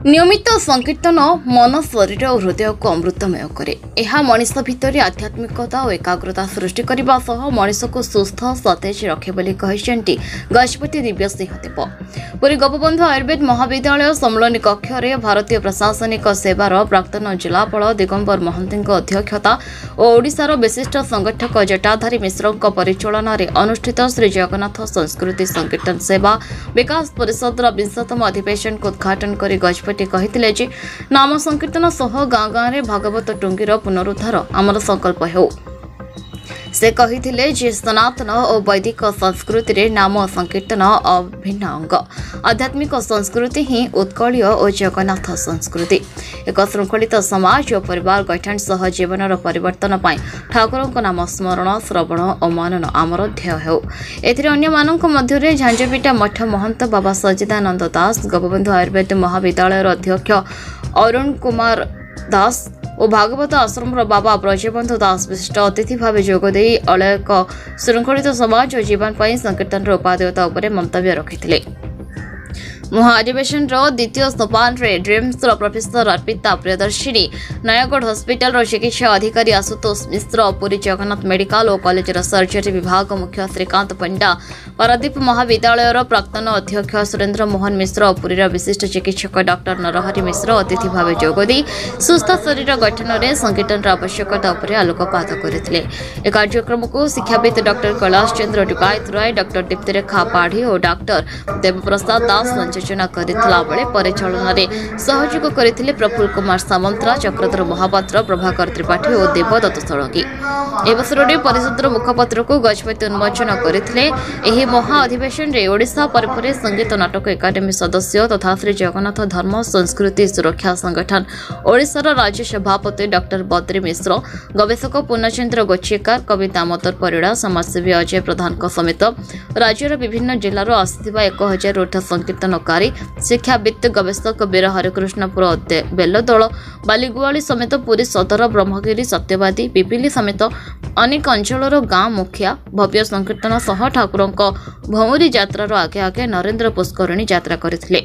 नियमित संकीर्तन मन शरीर और हृदय को अमृतमय करे। यह मनीष भितर आध्यात्मिकता और एकाग्रता सृष्टि करने सह मनीष को सुस्थ सतेज रखे बोली कहते गजपति दिव्य सिंहदेव। पुरी गोपबंधु आयुर्वेद महाविद्यालय सम्मिलनी कक्ष में भारतीय प्रशासनिक सेवार प्राक्तन जिलापाल दिगंबर महंती अध्यक्षता और ओडिशार विशिष्ट संगठक जटाधारी मिश्र परिचालन में अनुष्ठित श्री जगन्नाथ संस्कृति संकीर्तन सेवा विकास परिषद 20तम अधिवेशन को उद्घाटन कर गजपति कहिथिले जे नाम संकीर्तन सह गाँ गाँव में भागवत टुंगीर पुनरुद्धार आमर संकल्प हो। से कहिथिले जे सनातन और वैदिक संस्कृति रे नाम संकीर्तन अभिन्न अंग। आध्यात्मिक संस्कृति ही उत्कलीय और जगन्नाथ संस्कृति। एक श्रृंखलित समाज और परिवार गठन सह जीवन परिवर्तन पाई ठाकुर नाम स्मरण श्रवण और मनन आमर ध्येय हो। एथिरे अन्य मानक मध्य झांझपिटा मठ महंत बाबा सच्चिदानंद दास, गोपबंधु आयुर्वेद महाविद्यालय अध्यक्ष अरुण कुमार दास और भागवत आश्रम बाबा ब्रजबंधु दास विशिष्ट अतिथि भाव जोगदे अलयक श्रृंखलित समाज और जीवन पर संकीर्तन उपादेयता मंतव्य रखिथिले। महाअधिवेशन द्वितीय सोपान dreams professor Arpita Priyadarshini, Nayagarh hospital चिकित्सा अधिकारी आशुतोष मिश्र, पुरी जगन्नाथ मेडिकल और कॉलेज सर्जरी विभाग मुख्य श्रीकांत पंडा, पारादीप महाविद्यालय प्राक्तन अध्यक्ष सुरेन्द्र मोहन मिश्र और पुरीर विशिष्ट चिकित्सक डॉक्टर नरहरि मिश्र अतिथि भाव जोगदे सुस्थ शरीर गठन में संकीर्तन आवश्यकता पर आलोकपात करथिले। ए कार्यक्रम को शिक्षाविद डॉक्टर कैलाश चंद्र डुकायत राय, डॉक्टर दीप्तिरेखा पाढ़ी और डॉक्टर देवप्रसाद दास संयोजन करथिला बेले परिचालन में सहयोग करथिले प्रफुल्ल कुमार सामंतरा, चक्रधर महापात्र, प्रभाकर त्रिपाठी और देवदत्त षडंगी। अवसर में परिषद मुखपत्र को गजपति उन्मोचन करथिले। एही महा अधिवेशन रे ओडिशा परपरे संगीत नाटक एकाडेमी सदस्य तथा श्री जगन्नाथ धर्म संस्कृति सुरक्षा संगठन ओडिशार राज्य सभापति डॉक्टर बद्री मिश्र, गवेषक पूर्णचंद्र गोचेकार, कवि दामोदर परिड़ा, समाजसेवी अजय प्रधान समेत राज्यर विभिन्न जिलार आसिथिबा 1000 ऊर्ध्व संकीर्तनकारी, शिक्षाविद गवेषक वीर हरिकृष्णपुर बेलदोल, बालीगुआली समेत पुरी सदर, ब्रह्मगिरी, सत्यवादी, पिपिली समेत अनेक अंचलर गाँ मुखिया भव्य संकीर्तन सह ठाकुर भौरी यात्रार आगे आगे नरेंद्र पुष्करणी यात्रा करथिले।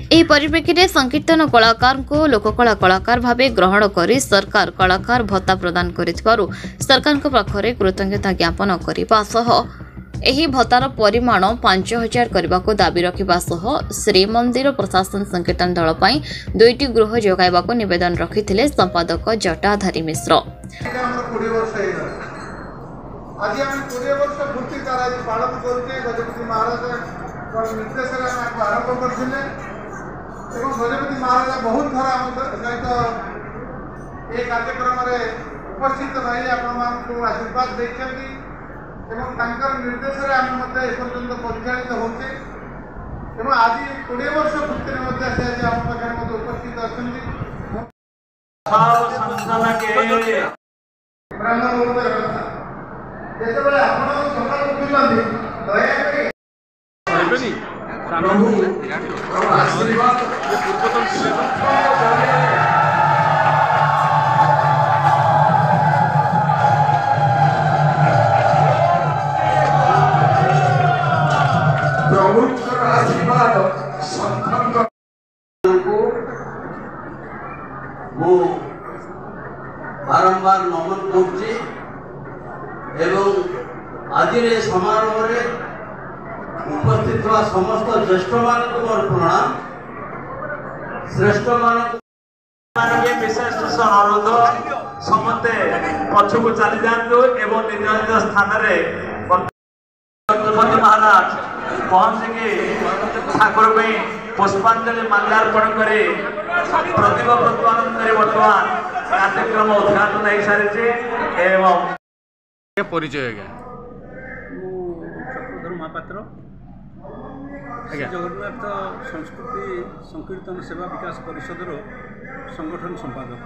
एही परिप्रेक्षी में संकीर्तन कलाकार को लोककला कलाकार भावे ग्रहण करी सरकार कलाकार भत्ता प्रदान करिथिबारु सरकार पाखरे कृतज्ञता ज्ञापन करबा सह एही भत्तार परिमाण 5000 करने को दाबी रखा सह श्रीमंदिर प्रशासन संकीर्तन दल पर 2टी गृह जोगाइबा को निवेदन रखिथिले संपादक जटाधारी मिश्र। आज हम 20 वर्ष पूर्ति पालन करके गजपति महाराज निर्देश आरंभ करते गजपति महाराज बहुत थर आम सहित ये कार्यक्रम उपस्थित रही आपको आशीर्वाद देखते निर्देश आम एपर्यंत परिचालित होचे आज 20 वर्ष पूर्ति से आम पाखे उपस्थित अच्छा ଯେତେବେଳେ ଆପଣ ସକାଳୁ ଉଠୁଛନ୍ତି ଦୟାକରି ପ୍ରଭୁଙ୍କର ଆଶୀର୍ବାଦ ସନ୍ତାନଙ୍କୁ ମୁଁ ବାରମ୍ବାର ନମନ କରୁଛି एवं आज समारोह उपस्थित हुआ समस्त ज्येष्ठ मान को मोर प्रणाम। श्रेष्ठ मान विशेष अनुरोध समस्ते पक्ष को चली जातु एवं निज निज स्थान गणपति महाराज पहुंचिकी ठाकुर पुष्पांजलि माल्यार्पण कर प्रतिभा प्रतिपादन कर बर्तमान कार्यक्रम उद्घाटन हो सारी एवं परिचय चक्रधर महापात्र जगन्नाथ संस्कृति संकीर्तन सेवा विकास परिषद संगठन संपादक।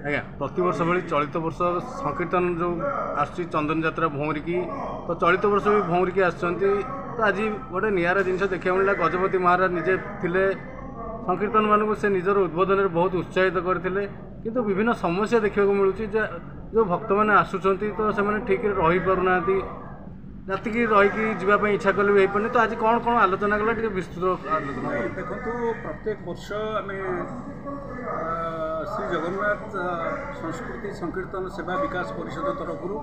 आज्ञा प्रत वर्ष भाई चलित वर्ष संकीर्तन जो आसुची चंदन यात्रा भौरिकी तो चलित वर्ष भी भौरिकी आसुचंती तो आज गोटे निरा जिन देखा मिला गजपति महाराज निजे थिले संकीर्तन मानक से निजर उद्बोधन में बहुत उत्साहित करते किंतु विभिन्न समस्या देखा मिलूँ जो भक्त मैंने आसुँच तो से ठीक रही पारना ରାତିକି ରହିକି ଯିବା ପାଇଁ ଇଚ୍ଛା କଲେ ବି ହେଇପାରୁନି। ତ ଆଜି କ'ଣ ଆଲୋଚନା କଲା ଟିକେ ବିସ୍ତୃତ ଆଲୋଚନା କଲା। ଦେଖନ୍ତୁ ପ୍ରତ୍ୟେକ ବର୍ଷ ଆମେ ଶ୍ରୀ ଜଗନ୍ନାଥ ସଂସ୍କୃତି ସଂକୀର୍ତ୍ତନ ସେବା ବିକାଶ ପରିଷଦ ତରଫରୁ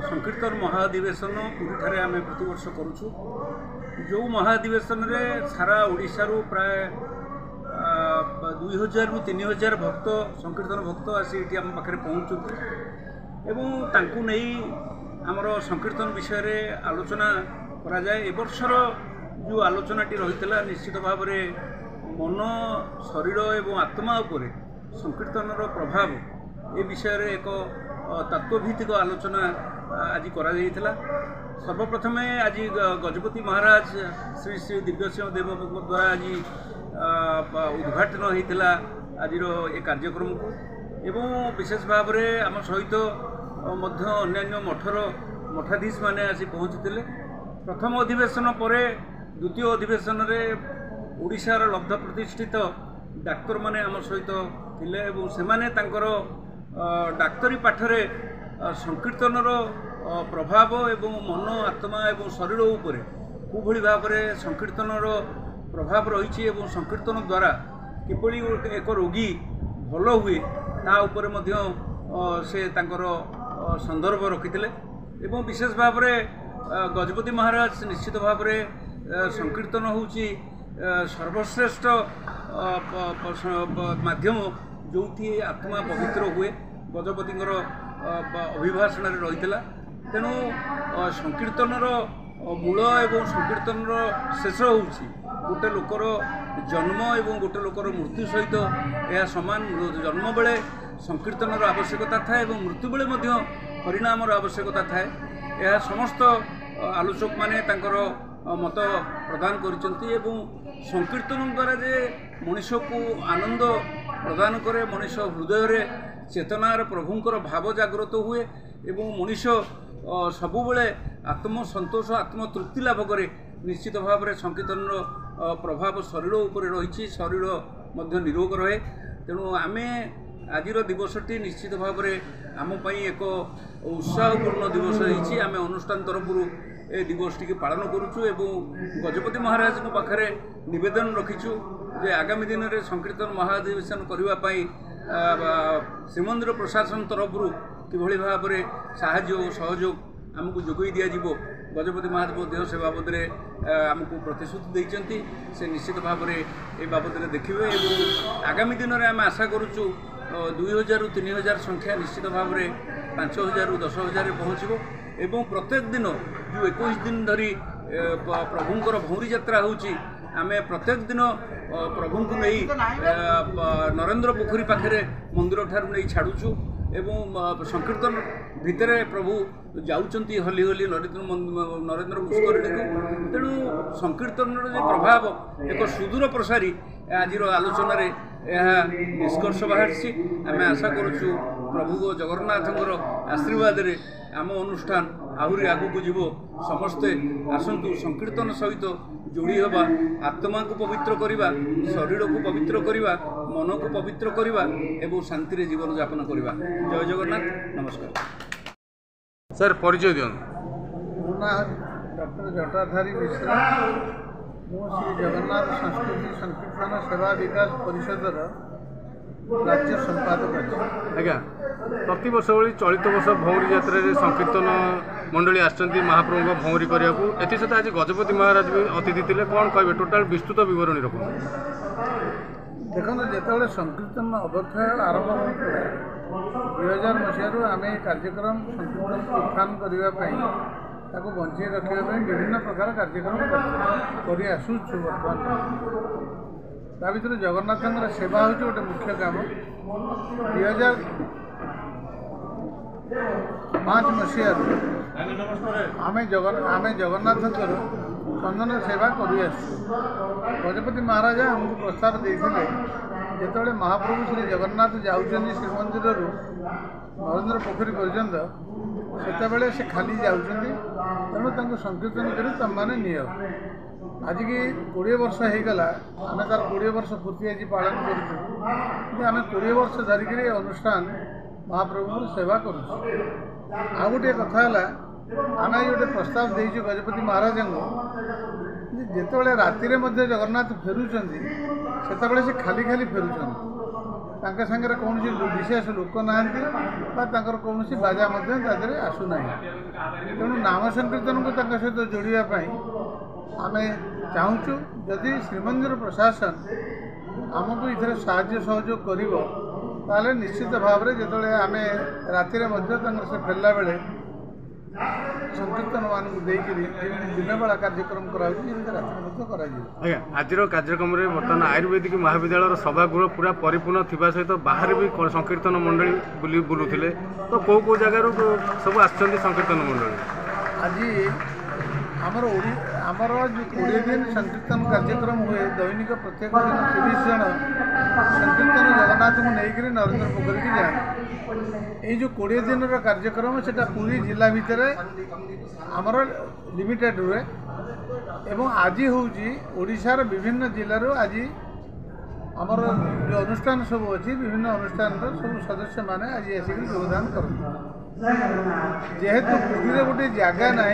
ସଂକୀର୍ତ୍ତନ ମହାଧିବେଶନ ପୁରୀଠାରେ ଆମେ ପ୍ରତିବର୍ଷ କରୁଛୁ। ଯେଉଁ ମହାଧିବେଶନରେ ସାରା ଓଡ଼ିଶାରୁ ପ୍ରାୟ 2000ରୁ 3000 ଭକ୍ତ ସଂକୀର୍ତ୍ତନ ଭକ୍ତ ଆସି ଏଠି ଆମ ପାଖରେ ପହଞ୍ଚୁଛନ୍ତି ଏବଂ ତାଙ୍କୁ ନେଇ ଆମର ସଂକୀର୍ତ୍ତନ ବିଷୟରେ ଆଲୋଚନା କରାଯାଏ। ଏ ବର୍ଷର ଯେଉଁ ଆଲୋଚନାଟି ରହିଥିଲା ନିଶ୍ଚିତ ଭାବରେ ମନ ଶରୀର ଏବଂ ଆତ୍ମା ଉପରେ ସଂକୀର୍ତ୍ତନର ପ୍ରଭାବ ଏ ବିଷୟରେ ଏକ ତତ୍ତ୍ୱଭିତ୍ତିକ ଆଲୋଚନା ଆଜି କରାଯାଇଥିଲା। ସର୍ବପ୍ରଥମେ ଆଜି ଗଜପତି ମହାରାଜ ଶ୍ରୀ ଶ୍ରୀ ଦିବ୍ୟସିଂହ ଦେବଙ୍କ ଦ୍ୱାରା ଆଜି ଉଦ୍ଘାଟନ ହୋଇଥିଲା ଆଜିର ଏ କାର୍ଯ୍ୟକ୍ରମକୁ ଏବଂ ବିଶେଷ ଭାବରେ ଆମ ସହିତ ମଧ୍ୟ ଅନ୍ୟାନ୍ୟ ମଠାଧୀଶ ମାନେ ଆସି ପହଞ୍ଚିଥିଲେ। ପ୍ରଥମ ଅଧିବେଶନ ପରେ ଦ୍ୱିତୀୟ ଅଧିବେଶନରେ ଓଡ଼ିଶାର ଲବ୍ଧ ପ୍ରତିଷ୍ଠିତ ଡାକ୍ତରମାନେ ଆମ ସହିତ ଥିଲେ ଏବଂ ସେମାନେ ତାଙ୍କର ଡାକ୍ତରୀ ପାଠରେ ସଂକୀର୍ତ୍ତନର ପ୍ରଭାବ ଏବଂ ମନ ଆତ୍ମା ଏବଂ ଶରୀର ଉପରେ କିଭଳି ଭାବରେ ସଂକୀର୍ତ୍ତନର ପ୍ରଭାବ ରହିଛି ଏବଂ ସଂକୀର୍ତ୍ତନ ଦ୍ୱାରା କିପରି ଏକ ରୋଗୀ ଭଲ ହୁଏ ତା ଉପରେ ମଧ୍ୟ ସେ ତାଙ୍କର ସନ୍ଦର୍ଭ ରଖିଥିଲେ ଏବଂ ବିଶେଷ ଭାବରେ ଗଜପତି ମହାରାଜ ନିଶ୍ଚିତ ଭାବରେ ସଂକୀର୍ତ୍ତନ ହେଉଛି ସର୍ବଶ୍ରେଷ୍ଠ ମାଧ୍ୟମ ଯେଉଁଠି ଆତ୍ମା ପବିତ୍ର ହୁଏ ଗଜପତିଙ୍କର ଅଭିଭାଷଣରେ ରହିଥିଲା। ତେଣୁ ସଂକୀର୍ତ୍ତନର ମୂଳ ଏବଂ ସଂକୀର୍ତ୍ତନର ଶେଷ ହେଉଛି ଗୋଟେ ଲୋକର ଜନ୍ମ ଏବଂ ଗୋଟେ ଲୋକର ମୃତ୍ୟୁ ସହିତ ଏହା ସମାନ। ଜନ୍ମ ବେଳେ ସଂକୀର୍ତ୍ତନର ଆବଶ୍ୟକତା ଥାଏ ଏବଂ ମୃତ୍ୟୁ ବେଳେ ମଧ୍ୟ ହରିନାମର ଆବଶ୍ୟକତା ଥାଏ। ଏହା ସମସ୍ତ ଆଲୋଚକମାନେ ତାଙ୍କର ମତ ପ୍ରଦାନ କରିଛନ୍ତି ଏବଂ ସଂକୀର୍ତ୍ତନ ଦ୍ୱାରା ଯେ ମଣିଷକୁ ଆନନ୍ଦ ପ୍ରଦାନ କରେ, ମଣିଷ ହୃଦୟରେ ଚେତନାର ପ୍ରଭୁଙ୍କର ଭାବ ଜାଗ୍ରତ ହୁଏ ଏବଂ ମଣିଷ ସବୁବେଳେ ଆତ୍ମସନ୍ତୋଷ ଆତ୍ମତୃପ୍ତି ଲାଭ କରେ। ନିଶ୍ଚିତ ଭାବରେ ସଂକୀର୍ତ୍ତନର ପ୍ରଭାବ ଶରୀର ଉପରେ ରହିଛି, ଶରୀର ମଧ୍ୟ ନିରୋଗ ରହେ। ତେଣୁ ଆମେ ଆଜିର ଦିବସଟି ନିଶ୍ଚିତ ଭାବରେ ଆମ ପାଇଁ ଏକ ଉତ୍ସାହପୂର୍ଣ୍ଣ ଦିବସ ହେଇଛି। ଆମେ ଅନୁଷ୍ଠାନ ତରଫରୁ ଏ ଦିବସଟିକୁ ପାଳନ କରୁଛୁ ଏବଂ ଗଜପତି ମହାରାଜଙ୍କ ପାଖରେ ନିବେଦନ ରଖିଛୁ ଯେ ଆଗାମୀ ଦିନରେ ସଂକୀର୍ତ୍ତନ ମହାଧିବେଶନ କରିବା ପାଇଁ ଶ୍ରୀମନ୍ଦିର ପ୍ରଶାସନ ତରଫରୁ କିଭଳି ଭାବରେ ସାହାଯ୍ୟ ଓ ସହଯୋଗ ଆମକୁ ଯୋଗାଇ ଦିଆଯିବ। ଗଜପତି ମହାରାଜ ମଧ୍ୟ ସେ ବାବଦରେ ଆମକୁ ପ୍ରତିଶ୍ରୁତି ଦେଇଛନ୍ତି। ସେ ନିଶ୍ଚିତ ଭାବରେ ଏ ବାବଦରେ ଦେଖିବେ ଏବଂ ଆଗାମୀ ଦିନରେ ଆମେ ଆଶା କରୁଛୁ 2000ରୁ 3000 ସଂଖ୍ୟା ନିଶ୍ଚିତ ଭାବରେ 5000ରୁ 10000ରେ ପହଞ୍ଚିବ ଏବଂ ପ୍ରତ୍ୟେକ ଦିନ ଯେଉଁ 21 ଦିନ ଧରି ପ୍ରଭୁଙ୍କର ଭଉଁରୀ ଯାତ୍ରା ହେଉଛି ଆମେ ପ୍ରତ୍ୟେକ ଦିନ ପ୍ରଭୁଙ୍କୁ ନେଇ ନରେନ୍ଦ୍ର ପୋଖରୀ ପାଖରେ ମନ୍ଦିର ଠାରୁ ନେଇ ଛାଡ଼ୁଛୁ ଏବଂ ସଂକୀର୍ତ୍ତନ ଭିତରେ ପ୍ରଭୁ ଯାଉଛନ୍ତି ହଲି ହଲି ନରେନ୍ଦ୍ର ପୁଷ୍କରିଣୀକୁ। ତେଣୁ ସଂକୀର୍ତ୍ତନର ଯେ ପ୍ରଭାବ ଏକ ସୁଦୂର ପ୍ରସାରୀ ଆଜିର ଆଲୋଚନାରେ ଏହା ନିଷ୍କର୍ଷ ବାହାରିଛି। ଆମେ ଆଶା କରୁଛୁ ପ୍ରଭୁ ଜଗନ୍ନାଥଙ୍କର ଆଶୀର୍ବାଦରେ ଆମ ଅନୁଷ୍ଠାନ ଆହୁରି ଆଗକୁ ଯିବ। ସମସ୍ତେ ଆସନ୍ତୁ ସଂକୀର୍ତ୍ତନ ସହିତ ଯୋଡ଼ି ହେବା, ଆତ୍ମାକୁ ପବିତ୍ର କରିବା, ଶରୀରକୁ ପବିତ୍ର କରିବା, ମନକୁ ପବିତ୍ର କରିବା ଏବଂ ଶାନ୍ତିରେ ଜୀବନଯାପନ କରିବା। ଜୟ ଜଗନ୍ନାଥ, ନମସ୍କାର। ସାର୍ ପରିଚୟ ଦିଅନ୍ତୁ। ମୋ ନାଁ ଡକ୍ଟର ଜଟାଧାରୀ ମିଶ୍ର। ମୁଁ ଶ୍ରୀ ଜଗନ୍ନାଥ ସଂସ୍କୃତି ସଂକୀର୍ତ୍ତନ ସେବା ବିକାଶ ପରିଷଦର ରାଜ୍ୟ ସମ୍ପାଦକ ଅଛି। ଆଜ୍ଞା, ପ୍ରତିବର୍ଷ ଭଳି ଚଳିତ ବର୍ଷ ଭଉଁରୀ ଯାତ୍ରାରେ ସଂକୀର୍ତ୍ତନ ମଣ୍ଡଳୀ ଆସିଛନ୍ତି ମହାପ୍ରଭୁଙ୍କ ଭଉଁରୀ କରିବାକୁ। ଏଥିସହିତ ଆଜି ଗଜପତି ମହାରାଜ ବି ଅତିଥି ଥିଲେ। କ'ଣ କହିବେ ଟୋଟାଲ୍ ବିସ୍ତୃତ ବିବରଣୀ ରଖନ୍ତୁ। ଦେଖନ୍ତୁ, ଯେତେବେଳେ ସଂକୀର୍ତ୍ତନ ଅବକ୍ଷୟ ଆରମ୍ଭ ହୋଇଥିଲା 2000 ମସିହାରୁ ଆମେ ଏହି କାର୍ଯ୍ୟକ୍ରମ ସଂକୀର୍ତ୍ତନକୁ ଉତ୍ଥାନ କରିବା ପାଇଁ ତାକୁ ବଞ୍ଚେଇ ରଖିବା ପାଇଁ ବିଭିନ୍ନ ପ୍ରକାର କାର୍ଯ୍ୟକ୍ରମ କରି ଆସୁଛୁ। ବର୍ତ୍ତମାନ ତା ଭିତରୁ ଜଗନ୍ନାଥଙ୍କର ସେବା ହେଉଛି ଗୋଟେ ମୁଖ୍ୟ କାମ। 2005 ମସିହାରୁ ଆମେ ଜଗନ୍ନାଥଙ୍କର ଚନ୍ଦନ ସେବା କରି ଆସୁଛୁ। ଗଜପତି ମହାରାଜ ଆମକୁ ପ୍ରସ୍ତାବ ଦେଇଥିଲେ ଯେତେବେଳେ ମହାପ୍ରଭୁ ଶ୍ରୀ ଜଗନ୍ନାଥ ଯାଉଛନ୍ତି ଶ୍ରୀମନ୍ଦିରରୁ ନରେନ୍ଦ୍ର ପୋଖରୀ ପର୍ଯ୍ୟନ୍ତ, ସେତେବେଳେ ସେ ଖାଲି ଯାଉଛନ୍ତି, ତେଣୁ ତାଙ୍କୁ ସଂକୀର୍ତ୍ତନ କରି ତୁମମାନେ ନିଅ। ଆଜିକି 20 ବର୍ଷ ହେଇଗଲା, ଆମେ ତାର 20 ବର୍ଷ ପୂର୍ତ୍ତି ଆଜି ପାଳନ କରୁଛୁ। କିନ୍ତୁ ଆମେ 20 ବର୍ଷ ଧରିକିରି ଅନୁଷ୍ଠାନ ମହାପ୍ରଭୁଙ୍କର ସେବା କରୁଛୁ। ଆଉ ଗୋଟିଏ କଥା ହେଲା, आम गोटे प्रस्ताव देचु गजपति महाराज जिते राति जगन्नाथ फेरुंट से खाली खाली फेरुंट सागर कौन विशेष लोक ना कौन बाजा आसूना तेणु नाम संकीर्तन को सहित जोड़ापी आम चाहूँ जदि श्रीमंदिर प्रशासन आमको इधर साहाय्य सहयोग कर निश्चित भाव में जो आम राति से फेरला बेले संकीर्तन मान दिन बेला कार्यक्रम कराइए। आज कार्यक्रम में बर्तमान आयुर्वेदिक महाविद्यालय सभागृह पूरा परिपूर्ण थी सहित बाहर भी संकीर्तन मंडली बुलूले तो कौ कौ जगार सब आकीर्तन मंडली आज आमर जो 20 दिन संकीर्तन कार्यक्रम हुए दैनिक प्रत्येक दिन 30 जन संकीर्तन जगन्नाथ को लेकर नरेंद्र पोखरी की जाए ये जो 20 दिन कार्यक्रम से पूरी जिला भितर आमर लिमिटेड हुए एवं आज होशार विभिन्न जिलूर आज आमर जो अनुष्ठान सब अच्छी विभिन्न अनुष्ठान सब सदस्य मैंने आज आसिक योगदान कर जेहेतु पुरी में गोटे जगह ना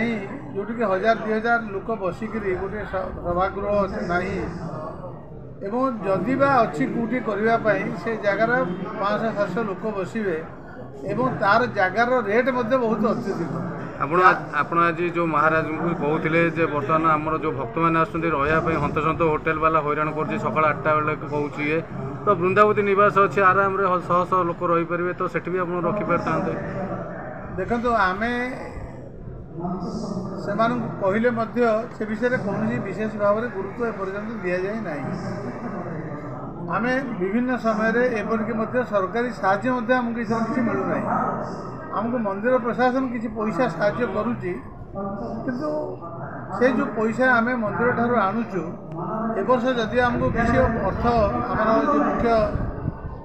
जोटि 1000-2000 लोक बसिक गोटे सभागृह ना एवं जदि बा अच्छी कौटी करने से जगार 500-700 लोक बसवे एवं तार जगार रेट बहुत अत्यधिक आपण आज जो महाराज को कहते बर्तमान आमर जो भक्त मैंने आसपाई हंतसंत होटेल वाला हैरान कर सका 8टा बेले कहूँ ये तो वृंदावती निवास अच्छे आराम शह शह लोक रहीपर तो सेठी भी आप रखिपार था देखो आम से कहले से विषय कौन विशेष भाव में गुरुत्व एपर्यंत दि जाए ना आम विभिन्न समय एपरिक सरकारी साहाय्य आमको इसमें किसी मिलूना आमको मंदिर प्रशासन किसी पैसा साहाय्य करुच्ची किंतु से जो पैसा आम मंदिर ठार आणुचु ए वर्ष जदि आमको किसी अर्थ आमर जो मुख्य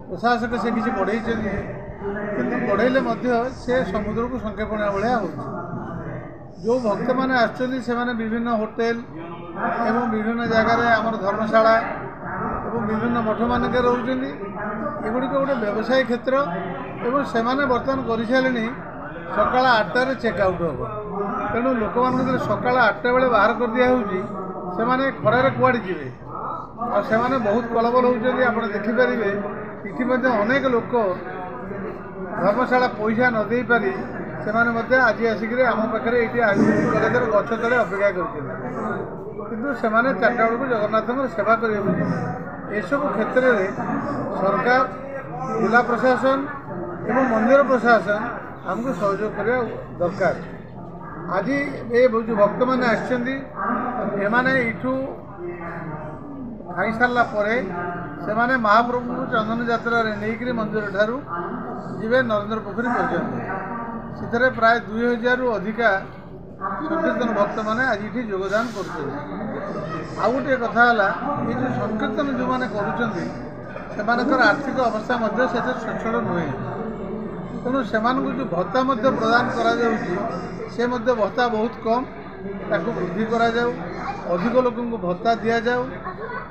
प्रशासक से किसी बढ़े किंतु बढ़ेले से समुद्र को संक्षेपण भाया हो जो भक्त मैंने आसने विभिन्न होटेल एवं विभिन्न जगार आमर धर्मशाला एवं विभिन्न मठ मानक रोचुं एगुड़ी गोटे व्यवसाय क्षेत्र एवं से बर्तमान कर सारे सकाल 8टार चेकआउट हम तेणु लोक मान सका 8टा बेले बाहर कर दिखाई खरार कुआड़े जी और बहुत कलबल होती आप देखिपारे ये अनेक लोक धर्मशाला पैसा न दे पारी से आज आसिक आम पाखे ये आयुर्वेदिक कलेज गछ तले अपेक्षा कर 4टा बेलू जगन्नाथ सेवा करने सब क्षेत्र में सरकार जिला प्रशासन एवं मंदिर प्रशासन आमको सहयोग करने दरकार। आज ये जो भक्त मैंने आसने यू खाई सारापर से महाप्रभु चंदन यात्रा नहीं मंदिर ठारू जीवे नरेंद्र पोखरी पर्यटन से प्राय 2000 रु अधिका संकीर्तन भक्त मैंने आज ये योगदान कर गोटे कथा ये जो संकीर्तन जो मैंने कर आर्थिक अवस्था से सचल नुहे तेणु से जो भत्ता प्रदान से भत्ता बहुत कम ताको वृद्धि करा अधिक लोक भत्ता दि जाऊ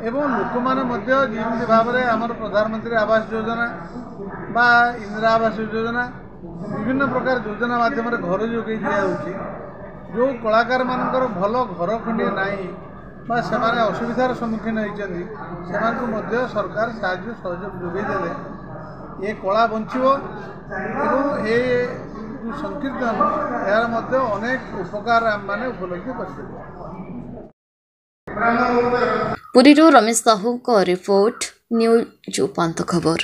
एवं लोक मैंने भाव में आमर प्रधानमंत्री आवास योजना बा इंदिरा आवास योजना विभिन्न प्रकार योजना माध्यम घर जोगे दि जो कलाकार मानकर भल घर खंडे ना से असुविधार सम्मुखीन होती सरकार साहाय्य सहयोग जोगेदे ये कला बंचो एवं ये संकीर्तन यार अनेक उपकार आम मैंने उपलब्धि कर। पुरी रमेश साहू को रिपोर्ट न्यूज 5 खबर।